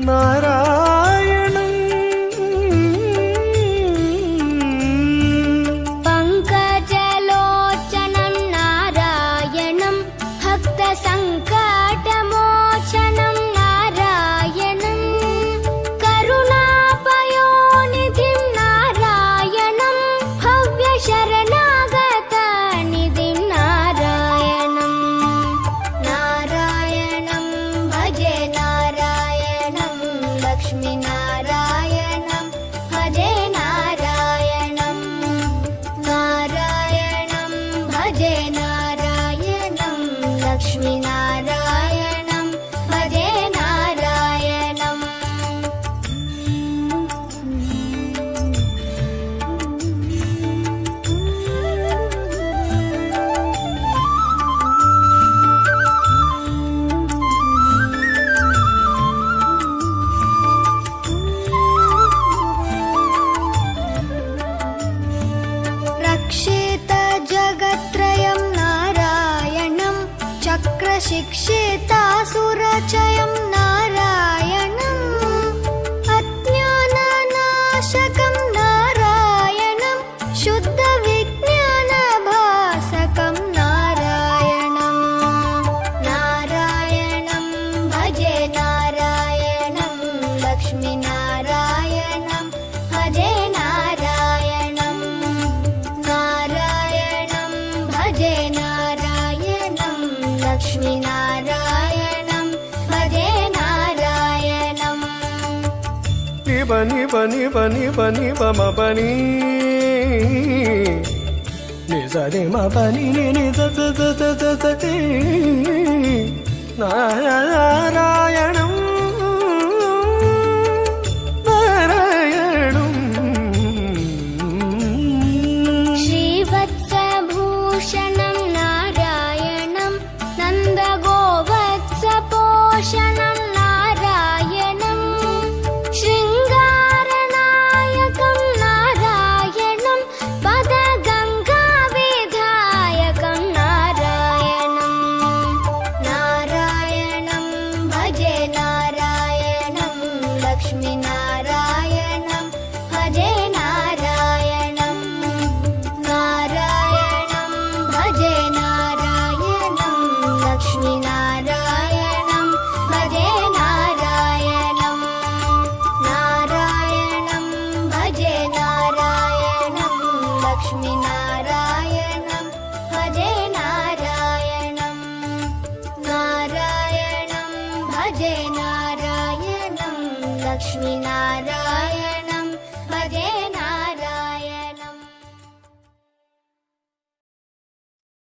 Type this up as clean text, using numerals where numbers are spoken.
నారాయణం పంకజలోచనం నారాయణం భక్త సంకటమోచనం నారాయణం కరుణాపయోనిధిం నారాయణం భవ్య శరణాగత నిధిం నారాయణం నారాయణం భజే నారాయణం లక్ష్మీ నారాయణం భజే నారాయణం నారాయణం భజే నారాయణం లక్ష్మీ నారాయణం భజే నారాయణం రక్షిత జగత్రయం నారాయణం చక్రశిక్షితాసురచయం నారాయణం అజ్ఞాననాశకం నారాయణం శుద్ధ విజ్ఞానభాసకం నారాయణం నారాయణం భజే నారాయణం లక్ష్మీ నారాయణం భజే నారాయణం నారాయణం భజే నారాయణం లక్ష్మీ నారాయణం భజే నారాయణం నిబ నిబ నిబ నిబ నిబ మ పని నిజ నిమ పని ని the the the the the the the. నారాయణం నారాయణం శ్రీవత్సభూషణం నారాయణం నందగోవత్సపోషణం నారాయణం శృంగారనాయకం నారాయణం పదగంగావిధాయకం నారాయణం నారాయణం భజే నారాయణం లక్ష్మీ నారాయణం భజే నారాయణం నారాయణం భజే నారాయణం లక్ష్మీ నారాయణం భజే నారాయణం నారాయణం భజే నారాయణం లక్ష్మీ నారాయణం భజే నారాయణం నారాయణం భజే నారాయణం లక్ష్మీ నారాయణం